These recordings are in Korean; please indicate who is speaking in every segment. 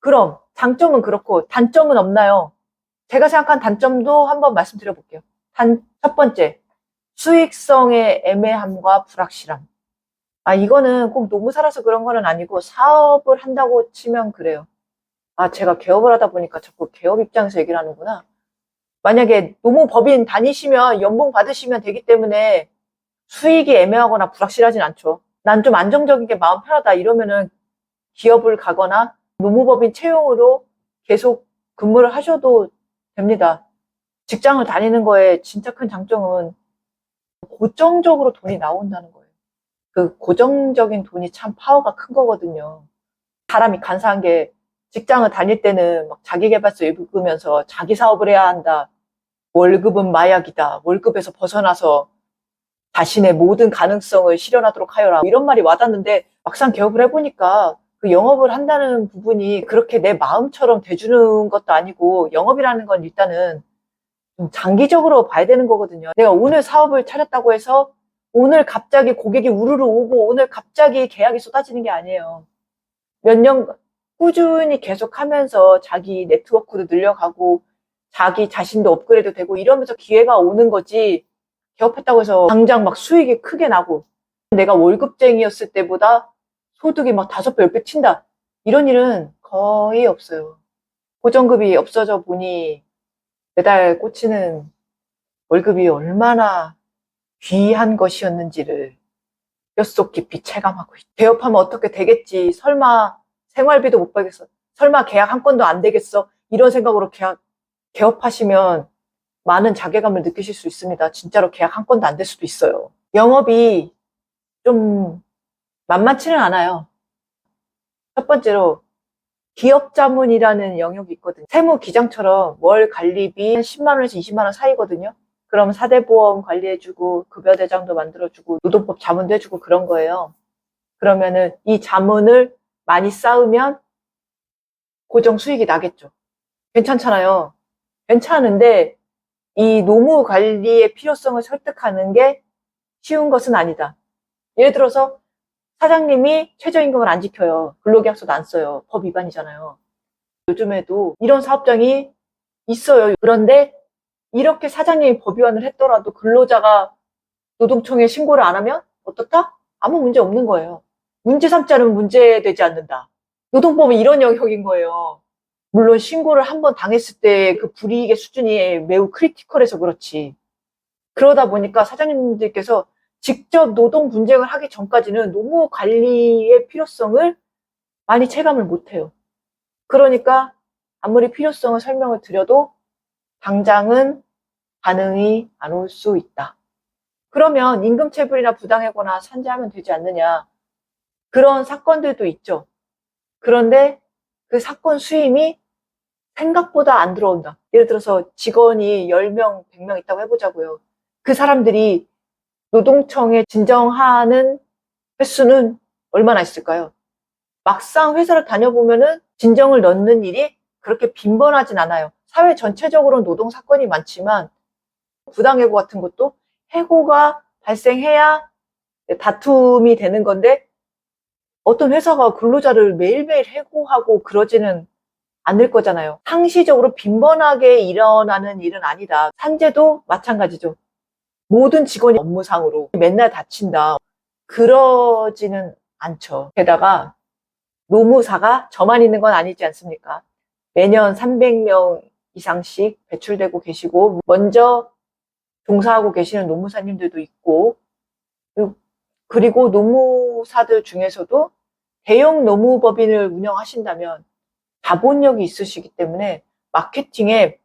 Speaker 1: 그럼 장점은 그렇고 단점은 없나요? 제가 생각한 단점도 한번 말씀드려볼게요. 첫 번째, 수익성의 애매함과 불확실함. 이거는 꼭 노무사라서 그런 거는 아니고 사업을 한다고 치면 그래요. 제가 개업을 하다 보니까 자꾸 개업 입장에서 얘기를 하는구나. 만약에 노무법인 다니시면 연봉 받으시면 되기 때문에 수익이 애매하거나 불확실하진 않죠. 난 좀 안정적인 게 마음 편하다 이러면은 기업을 가거나 노무법인 채용으로 계속 근무를 하셔도 됩니다. 직장을 다니는 거에 진짜 큰 장점은 고정적으로 돈이 나온다는 거예요. 그 고정적인 돈이 참 파워가 큰 거거든요. 사람이 간사한 게 직장을 다닐 때는 막 자기계발서 읽으면서 자기 사업을 해야 한다. 월급은 마약이다. 월급에서 벗어나서 자신의 모든 가능성을 실현하도록 하여라. 이런 말이 와닿는데 막상 개업을 해보니까 그 영업을 한다는 부분이 그렇게 내 마음처럼 돼주는 것도 아니고 영업이라는 건 일단은 좀 장기적으로 봐야 되는 거거든요. 내가 오늘 사업을 차렸다고 해서 오늘 갑자기 고객이 우르르 오고 오늘 갑자기 계약이 쏟아지는 게 아니에요. 몇 년 꾸준히 계속 하면서 자기 네트워크도 늘려가고 자기 자신도 업그레이드 되고 이러면서 기회가 오는 거지. 개업했다고 해서 당장 막 수익이 크게 나고 내가 월급쟁이였을 때보다 소득이 막 5배, 10배 튄다. 이런 일은 거의 없어요. 고정급이 없어져 보니 매달 꽂히는 월급이 얼마나 귀한 것이었는지를 뼛속 깊이 체감하고 있다. 개업하면 어떻게 되겠지. 설마 생활비도 못 벌겠어. 설마 계약 한 건도 안 되겠어. 이런 생각으로 개업하시면 많은 자괴감을 느끼실 수 있습니다. 진짜로 계약 한 건도 안 될 수도 있어요. 영업이 좀 만만치는 않아요. 첫 번째로 기업자문이라는 영역이 있거든요. 세무기장처럼 월 관리비 한 10만 원에서 20만 원 사이거든요. 그럼 4대 보험 관리해주고 급여대장도 만들어주고 노동법 자문도 해주고 그런 거예요. 그러면은 이 자문을 많이 쌓으면 고정 수익이 나겠죠. 괜찮잖아요. 괜찮은데 이 노무 관리의 필요성을 설득하는 게 쉬운 것은 아니다. 예를 들어서 사장님이 최저임금을 안 지켜요. 근로계약서도 안 써요. 법 위반이잖아요. 요즘에도 이런 사업장이 있어요. 그런데 이렇게 사장님이 법 위반을 했더라도 근로자가 노동청에 신고를 안 하면 어떻다? 아무 문제 없는 거예요. 문제 삼지 않으면 문제되지 않는다. 노동법은 이런 영역인 거예요. 물론 신고를 한번 당했을 때 그 불이익의 수준이 매우 크리티컬해서 그렇지. 그러다 보니까 사장님들께서 직접 노동 분쟁을 하기 전까지는 노무 관리의 필요성을 많이 체감을 못해요. 그러니까 아무리 필요성을 설명을 드려도 당장은 반응이 안 올 수 있다. 그러면 임금체불이나 부당해거나 산재하면 되지 않느냐. 그런 사건들도 있죠. 그런데 그 사건 수임이 생각보다 안 들어온다. 예를 들어서 직원이 10명, 100명 있다고 해보자고요. 그 사람들이 노동청에 진정하는 횟수는 얼마나 있을까요? 막상 회사를 다녀보면은 진정을 넣는 일이 그렇게 빈번하진 않아요. 사회 전체적으로는 노동 사건이 많지만 부당해고 같은 것도 해고가 발생해야 다툼이 되는 건데 어떤 회사가 근로자를 매일매일 해고하고 그러지는 않을 거잖아요. 상시적으로 빈번하게 일어나는 일은 아니다. 산재도 마찬가지죠. 모든 직원이 업무상으로 맨날 다친다. 그러지는 않죠. 게다가 노무사가 저만 있는 건 아니지 않습니까? 매년 300명 이상씩 배출되고 계시고 먼저 종사하고 계시는 노무사님들도 있고 그리고 노무사들 중에서도 대형 노무법인을 운영하신다면 자본력이 있으시기 때문에 마케팅에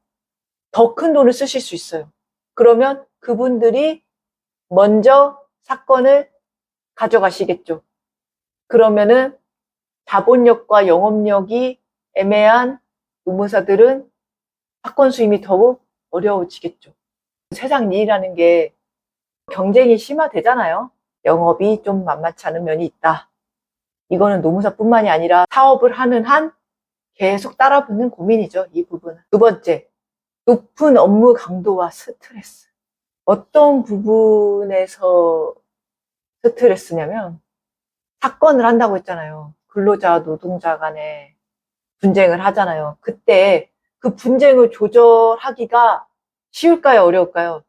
Speaker 1: 더 큰 돈을 쓰실 수 있어요. 그러면 그분들이 먼저 사건을 가져가시겠죠. 그러면은 자본력과 영업력이 애매한 노무사들은 사건 수임이 더욱 어려워지겠죠. 세상 일이라는 게 경쟁이 심화되잖아요. 영업이 좀 만만치 않은 면이 있다. 이거는 노무사뿐만이 아니라 사업을 하는 한 계속 따라붙는 고민이죠. 이 부분은. 두 번째, 높은 업무 강도와 스트레스. 어떤 부분에서 스트레스냐면 사건을 한다고 했잖아요. 근로자와 노동자 간에 분쟁을 하잖아요. 그때 그 분쟁을 조절하기가 쉬울까요? 어려울까요?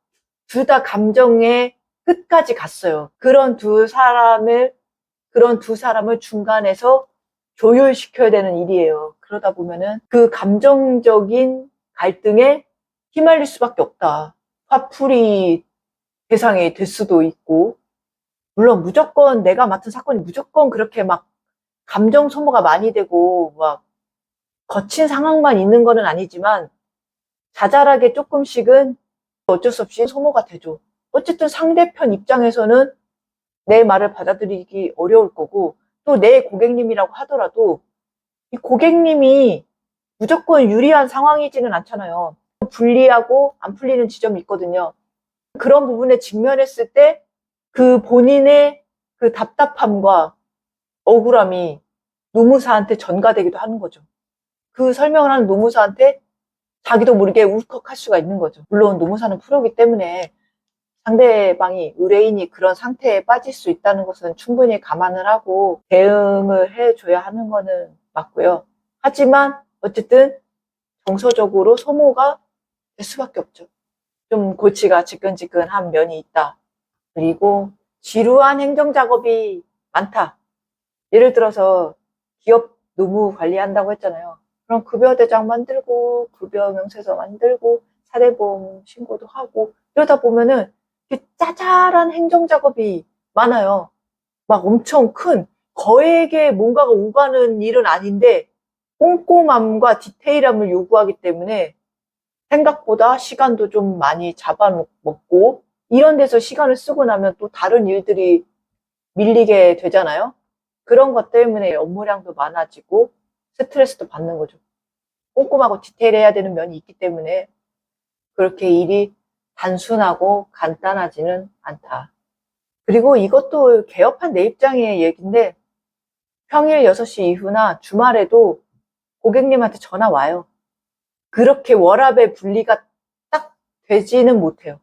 Speaker 1: 둘 다 감정의 끝까지 갔어요. 그런 두 사람을 중간에서 조율시켜야 되는 일이에요. 그러다 보면은 그 감정적인 갈등에 휘말릴 수밖에 없다. 화풀이 대상이 될 수도 있고, 물론 무조건 내가 맡은 사건이 무조건 그렇게 막 감정 소모가 많이 되고 막 거친 상황만 있는 거는 아니지만 자잘하게 조금씩은 어쩔 수 없이 소모가 되죠. 어쨌든 상대편 입장에서는 내 말을 받아들이기 어려울 거고, 또 내 고객님이라고 하더라도 이 고객님이 무조건 유리한 상황이지는 않잖아요. 불리하고 안 풀리는 지점이 있거든요. 그런 부분에 직면했을 때 그 본인의 그 답답함과 억울함이 노무사한테 전가되기도 하는 거죠. 그 설명을 하는 노무사한테 자기도 모르게 울컥할 수가 있는 거죠. 물론 노무사는 프로기 때문에 상대방이, 의뢰인이 그런 상태에 빠질 수 있다는 것은 충분히 감안을 하고 대응을 해줘야 하는 거는 맞고요. 하지만 어쨌든 정서적으로 소모가 될 수밖에 없죠. 좀 골치가 지끈지끈한 면이 있다. 그리고 지루한 행정작업이 많다. 예를 들어서 기업 노무 관리한다고 했잖아요. 그럼 급여대장 만들고 급여 명세서 만들고 사대보험 신고도 하고 이러다 보면은 짜잘한 행정작업이 많아요. 막 엄청 큰 거액의 뭔가가 오가는 일은 아닌데 꼼꼼함과 디테일함을 요구하기 때문에 생각보다 시간도 좀 많이 잡아먹고 이런 데서 시간을 쓰고 나면 또 다른 일들이 밀리게 되잖아요. 그런 것 때문에 업무량도 많아지고 스트레스도 받는 거죠. 꼼꼼하고 디테일해야 되는 면이 있기 때문에 그렇게 일이 단순하고 간단하지는 않다. 그리고 이것도 개업한 내 입장의 얘기인데 평일 6시 이후나 주말에도 고객님한테 전화 와요. 그렇게 워라밸 분리가 딱 되지는 못해요.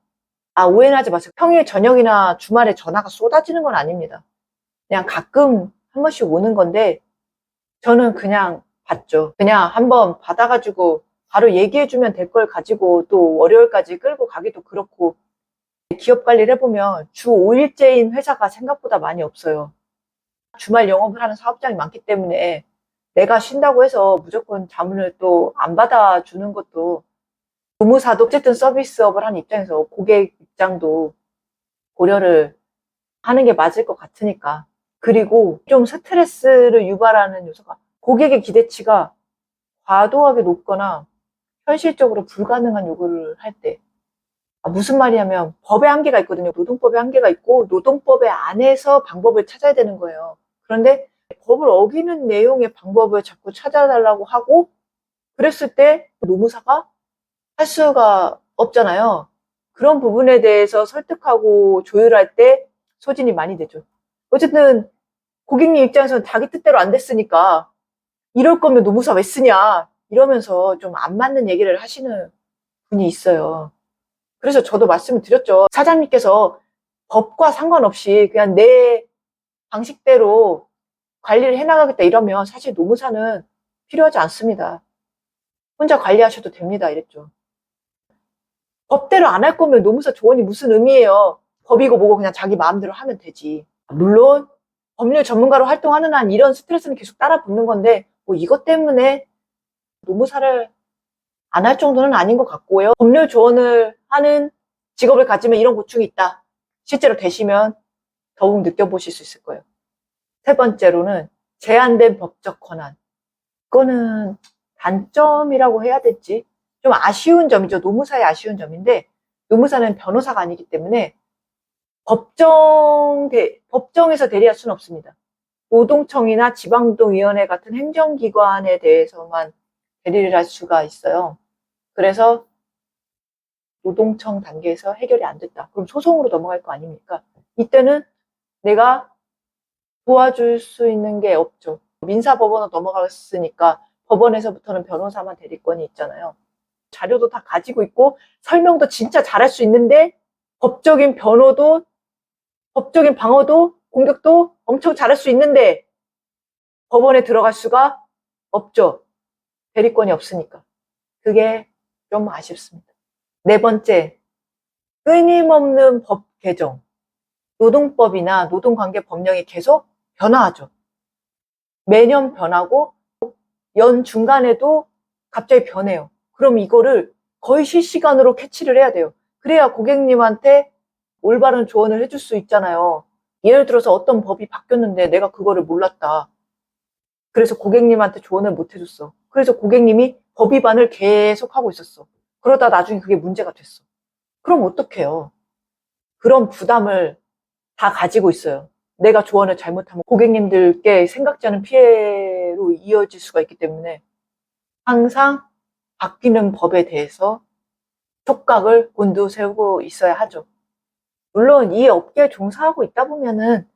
Speaker 1: 아, 오해는 하지 마세요. 평일 저녁이나 주말에 전화가 쏟아지는 건 아닙니다. 그냥 가끔 한 번씩 오는 건데 저는 그냥 받죠. 그냥 한번 받아가지고 바로 얘기해주면 될 걸 가지고 또 월요일까지 끌고 가기도 그렇고 기업 관리를 해보면 주 5일째인 회사가 생각보다 많이 없어요. 주말 영업을 하는 사업장이 많기 때문에 내가 쉰다고 해서 무조건 자문을 또 안 받아주는 것도 노무사도 어쨌든 서비스업을 하는 입장에서 고객 입장도 고려를 하는 게 맞을 것 같으니까. 그리고 좀 스트레스를 유발하는 요소가 고객의 기대치가 과도하게 높거나 현실적으로 불가능한 요구를 할 때. 무슨 말이냐면 법의 한계가 있거든요. 노동법의 한계가 있고 노동법의 안에서 방법을 찾아야 되는 거예요. 그런데 법을 어기는 내용의 방법을 자꾸 찾아달라고 하고 그랬을 때 노무사가 할 수가 없잖아요. 그런 부분에 대해서 설득하고 조율할 때 소진이 많이 되죠. 어쨌든 고객님 입장에서는 자기 뜻대로 안 됐으니까 이럴 거면 노무사 왜 쓰냐 이러면서 좀 안 맞는 얘기를 하시는 분이 있어요. 그래서 저도 말씀을 드렸죠. 사장님께서 법과 상관없이 그냥 내 방식대로 관리를 해나가겠다 이러면 사실 노무사는 필요하지 않습니다. 혼자 관리하셔도 됩니다. 이랬죠. 법대로 안 할 거면 노무사 조언이 무슨 의미예요. 법이고 뭐고 그냥 자기 마음대로 하면 되지. 물론 법률 전문가로 활동하는 한 이런 스트레스는 계속 따라 붙는 건데 뭐 이것 때문에 노무사를 안 할 정도는 아닌 것 같고요. 법률 조언을 하는 직업을 가지면 이런 고충이 있다. 실제로 되시면 더욱 느껴보실 수 있을 거예요. 세 번째로는 제한된 법적 권한. 이거는 단점이라고 해야 될지 좀 아쉬운 점이죠. 노무사의 아쉬운 점인데 노무사는 변호사가 아니기 때문에 법정에서 대리할 수는 없습니다. 노동청이나 지방노동위원회 같은 행정기관에 대해서만 대리를 할 수가 있어요. 그래서 노동청 단계에서 해결이 안 됐다. 그럼 소송으로 넘어갈 거 아닙니까? 이때는 내가 도와줄 수 있는 게 없죠. 민사법원으로 넘어갔으니까 법원에서부터는 변호사만 대리권이 있잖아요. 자료도 다 가지고 있고 설명도 진짜 잘할 수 있는데 법적인 변호도 법적인 방어도 공격도 엄청 잘할 수 있는데 법원에 들어갈 수가 없죠. 대리권이 없으니까. 그게 좀 아쉽습니다. 네 번째, 끊임없는 법 개정. 노동법이나 노동관계 법령이 계속 변화하죠. 매년 변하고 연 중간에도 갑자기 변해요. 그럼 이거를 거의 실시간으로 캐치를 해야 돼요. 그래야 고객님한테 올바른 조언을 해줄 수 있잖아요. 예를 들어서 어떤 법이 바뀌었는데 내가 그거를 몰랐다. 그래서 고객님한테 조언을 못 해줬어. 그래서 고객님이 법 위반을 계속 하고 있었어. 그러다 나중에 그게 문제가 됐어. 그럼 어떡해요? 그런 부담을 다 가지고 있어요. 내가 조언을 잘못하면 고객님들께 생각지 않은 피해로 이어질 수가 있기 때문에 항상 바뀌는 법에 대해서 촉각을 곤두세우고 있어야 하죠. 물론 이 업계에 종사하고 있다 보면은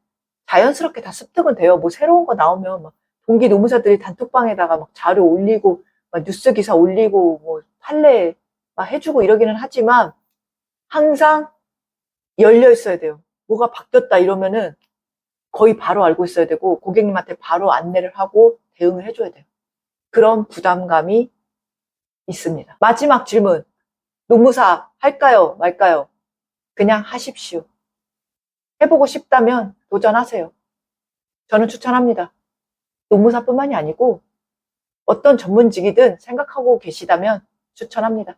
Speaker 1: 자연스럽게 다 습득은 돼요. 뭐 새로운 거 나오면 막 동기 노무사들이 단톡방에다가 막 자료 올리고 막 뉴스 기사 올리고 뭐 판례 막 해주고 이러기는 하지만 항상 열려 있어야 돼요. 뭐가 바뀌었다 이러면은 거의 바로 알고 있어야 되고 고객님한테 바로 안내를 하고 대응을 해줘야 돼요. 그런 부담감이 있습니다. 마지막 질문. 노무사 할까요? 말까요? 그냥 하십시오. 해보고 싶다면 도전하세요. 저는 추천합니다. 노무사뿐만이 아니고 어떤 전문직이든 생각하고 계시다면 추천합니다.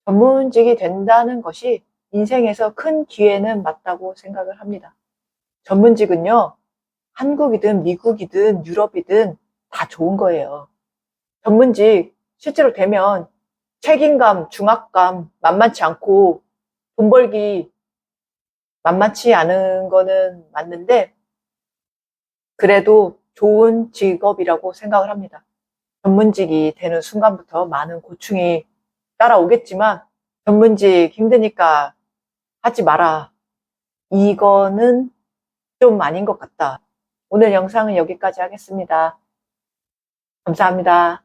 Speaker 1: 전문직이 된다는 것이 인생에서 큰 기회는 맞다고 생각을 합니다. 전문직은요, 한국이든 미국이든 유럽이든 다 좋은 거예요. 전문직 실제로 되면 책임감, 중압감 만만치 않고 돈 벌기 만만치 않은 거는 맞는데 그래도 좋은 직업이라고 생각을 합니다. 전문직이 되는 순간부터 많은 고충이 따라오겠지만 전문직 힘드니까 하지 마라. 이거는 좀 아닌 것 같다. 오늘 영상은 여기까지 하겠습니다. 감사합니다.